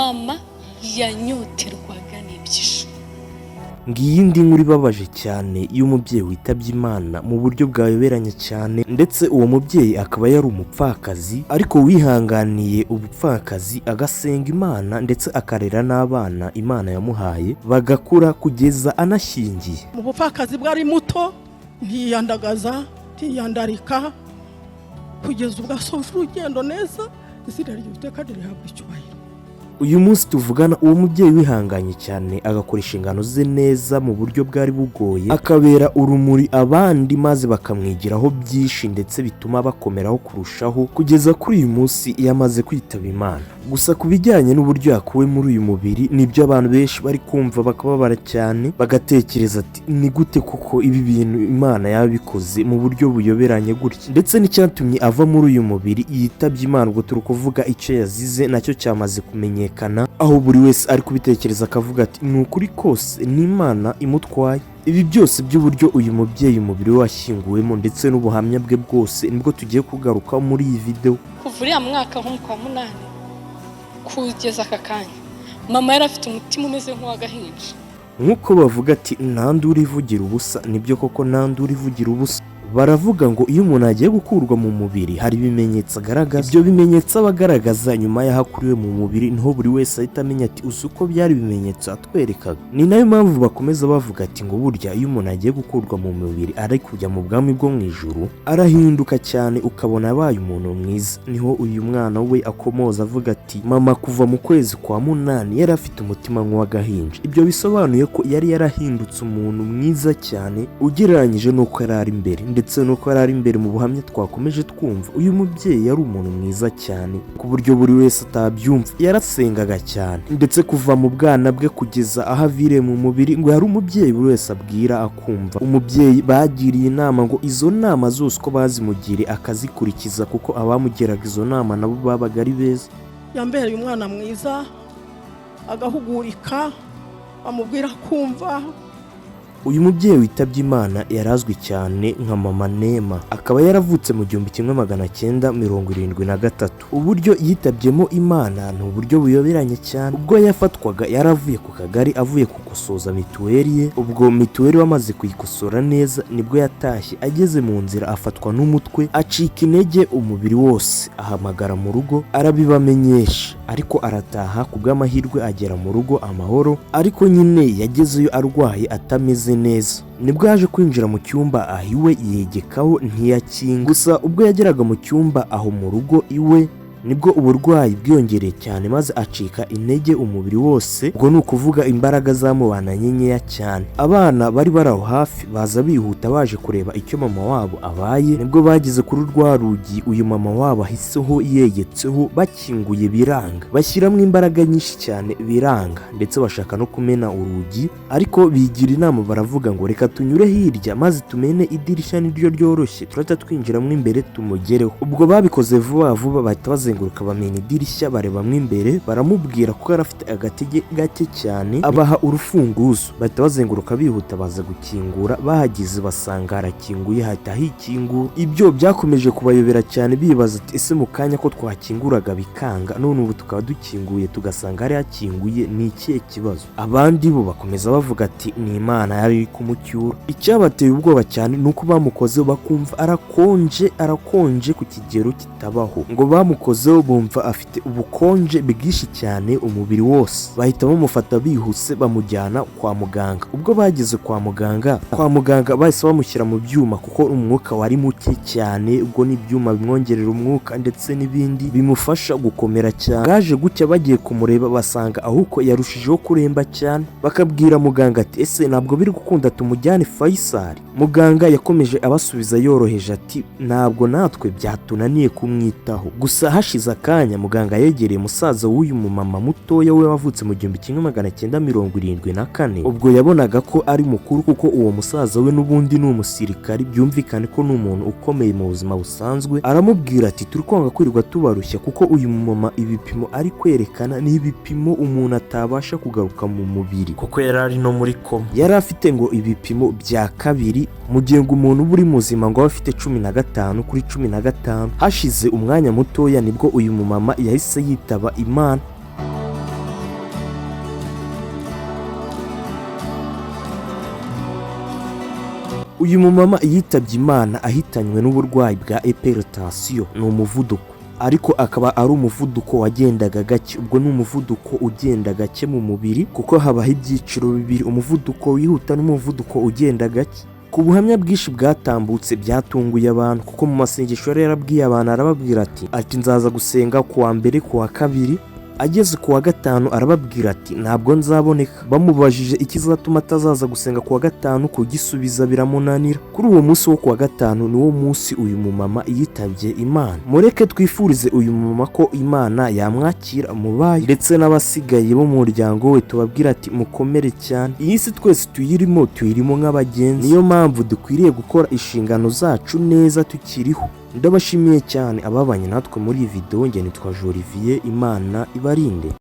mama yanyoterwaga n'ibyishimo. Ngiyindi nkuru ibabaje cyane y'umubyeyi witabye Imana mu buryo bwayoberanye cyane, ndetse uwo mubyeyi akaba yari umupfakazi ariko wihanganiye ubupfakazi agasenga Imana ndetse akarera n'abana Imana yamuhaye bagakura kugeza anashyingiye. Mu bupfakazi bwari muto ntiyandagaza ntiyandarika kugeza ubwo asoje urugendo neza, izina ry'Uwiteka rihabwa icyubahiro. Uyu munsi tuvugana uwo mubyeyi wihanganye cyane agakora inshingano ze neza mu buryo bwari bugoye, akabera urumuri abandi maze bakamwigiraho byinshi ndetse bituma bakomeraho kurushaho kugeza kuri uyu munsi yamaze kwitaba Imana. Gusa ku bijyanye n'uburyo yakuwe muri uyu mubiri nibyo abantu benshi bari kumva bakababara cyane, bagatekereza ati ni gute kuko ibi bintu Imana yabikoze mu buryo buyoberanye gutya, ndetse n'icyatumye ava muri uyu mubiri yitabye Imana. Ubwo turi kuvuga icyo yazize nacyo cyamaze kumenyekana, aho buri wese ari kubitekereza akavuga ati ni ukuri kose ni Imana imutwaye. Ibi byose by'uburyo uyu mubyeyi umubiri we washyinguwemo ndetse n'ubuhamya bwe bwose nibwo tugiye kugaruka muri iyi video. Kuva uriya mwaka nko mu kwa munani kugeza aka kanya mama yari afite umutima umeze nk'uw'agahinja. Nk'uko bavuga ati ntandura ivugira ubusa, nibyo koko ntandura ivugira ubusa. Baravuga ngo iyo umuntu agiye gukurwa mu mubiri hari ibimenyetso agaragaza, ibyo bimenyetso abagaragaza nyuma y'ahakuriwe mu mubiri niho buri wese ahita amenya ati uzi uko byari ibimenyetso atwerekaga. Ni nayo mpamvu bakomeza bavuga ati ngo burya iyo umuntu agiye gukurwa mu mubiri ari kujya mu bwami bwo mu ijuru arahinduka cyane ukabona abaye umuntu mwiza. Niho uyu mwana we akomoza avuga ati mama kuva mu kwezi kwa munani yari afite umutima nk'uw'agahinja. Ibyo bisobanuye ko yari yarahindutse umuntu mwiza cyane ugereranyije n'uko yari ari mbere, ndetse nuko yari ari imbere mu buhamya twakomeje twumva. Uyu mubyeyi yari umuntu mwiza cyane ku buryo buri wese atabyumva. Yarasengaga cyane ndetse kuva mu bwana bwe kugeza aho aviriye mu mubiri ngo yari umubyeyi buri wese abwira akumva. Umubyeyi bagiriye inama ngo izo nama zose uko bazimugiriye akazikurikiza kuko abamugeraga izo nama nabo babaga ari beza. Yambereye umwana mwiza agahugurika amubwira kumva. Uyu mubyeyi witabye Imana yarazwi cyane nka mama Nema, akaba yaravutse mu 1973. Uburyo yitabyemo Imana ni uburyo buyoberanye cyane. Ubwo yafatwaga yaravuye ku kagari avuye kukosoza mituweli ye, ubwo mituweli wamaze kuyikosora neza nibwo yatashye. Ageze mu nzira afatwa n'umutwe acika intege umubiri wose, ahamagara mu rugo arabibamenyesha, ariko arataha ku bw'amahirwe agera mu rugo amahoro, ariko nyine yagezeyo arwaye atameze neza. Nibwo yaje kwinjira mu cyumba aho iwe yegekaho ntiyakinga. Gusa ubwo yageraga mu cyumba aho mu rugo iwe nibwo uburwayi bwiyongereye cyane maze acika intege umubiri wose. Ubwo ni ukuvuga imbaraga zamubananye nkeya cyane. Abana bari baraho hafi baza bihuta baje kureba icyo mama wabo abaye. Nibwo bageze kuri rwa rugi uyu mama wabo ahiseho yegetseho, bakinguye biranga, bashyiramo imbaraga nyinshi cyane biranga, ndetse bashaka no kumena urugi, ariko bigira inama baravuga ngo reka tunyure hirya maze tumene idirishya niryo ryoroshye turahita twinjiramo imbere tumugereho. Ubwo babikoze vuba vuba bahita bazenguruka bamena idirishya barebamo imbere, baramubwira ko yarafite agatege gake cyane abaha urufunguzo. Bahita bazenguruka bihuta baza gukingura, bahageze basanga harakinguye hahita hikingura. Ibyo byakomeje kubayobera cyane bibaza ati ese mu kanya ko twakinguraga bikanga none ubu tukaba dukinguye tugasanga hari hakinguye ni ikihe kibazo? Abandi bo bakomeza bavuga ati ni Imana yari kumucyura. Icyabateye ubwoba cyane nuko bamukozeho bakumva arakonje ku kigero kitabaho. Ngo bamukozeho bumva afite ubukonje bwinshi cyane umubiri wose. Bahita bamufata bihuse bamujyana kwa muganga. Ubwo bageze kwa muganga bahise bamushyira mu byuma kuko umwuka wari muke cyane. Ubwo ni ibyuma bimwongerera umwuka ndetse n'ibindi bimufasha gukomera cyane. Gaje gucya bagiye kumureba basanga ahubwo yarushijeho kuremba cyane. Bakabwira muganga ati ese ntabwo biri gukunda tumujyane Faisal? Muganga yakomeje abasubiza yoroheje ati ntabwo natwe byatunaniye kumwitaho. Gusa hashize akanya muganga yegereye musaza w'uyu mumama mutoya we wavutse mu 1974. Ubwo yabonaga ko ari mukuru kuko uwo musaza we n'ubundi ni umusirikari, byumvikane ko ni umuntu ukomeye mu buzima busanzwe. Aramubwira ati turi kwanga kwirirwa tubarushya kuko uyu mumama ibipimo ari kwerekana ni ibipimo umuntu atabasha kugaruka mu mubiri kuko yari ari no muri koma. Yari afite ngo ibipimo bya kabiri mu gihe ngo umuntu uri muzima ngo afite 15/15. Hashize umwanya mutoya nibwo uyu mumama yahise yitaba Imana. uyu mumama yitabye Imana ahitanywe n'uburwayi bwa hypertension, ni umuvuduko, ariko akaba ari umuvuduko wagendaga gake. Ubwo ni umuvuduko ugenda gake mu mubiri, kuko habaho ibyiciro bibiri, umuvuduko wihuta n'umuvuduko ugenda gake. Ku buhamya bwinshi bwatambutse byatunguye abantu, kuko mu masengesho yari yarabwiye abantu, arababwira ati nzaza gusenga ku wa mbere, ku wa kabiri. Ageze ku wa gatanu arababwira ati ntabwo nzaboneka. Bamubajije ikizatuma atazaza gusenga ku wa gatanu, kugisubiza biramunanira. Kuri uwo munsi wo ku wa gatanu niwo munsi uyu mumama yitabye Imana. Mureke twifurize uyu mumama ko Imana yamwakira mu bayo, ndetse n'abasigaye bo mu muryango we tubabwira ati mukomere cyane. Iyi si twese tuyirimo nk'abagenzi, niyo mpamvu dukwiriye gukora inshingano zacu neza tukiriho. Ndabashimiye cyane ababanye natwe muri iyi video. Njye nitwa Olivier, Imana ibarinde.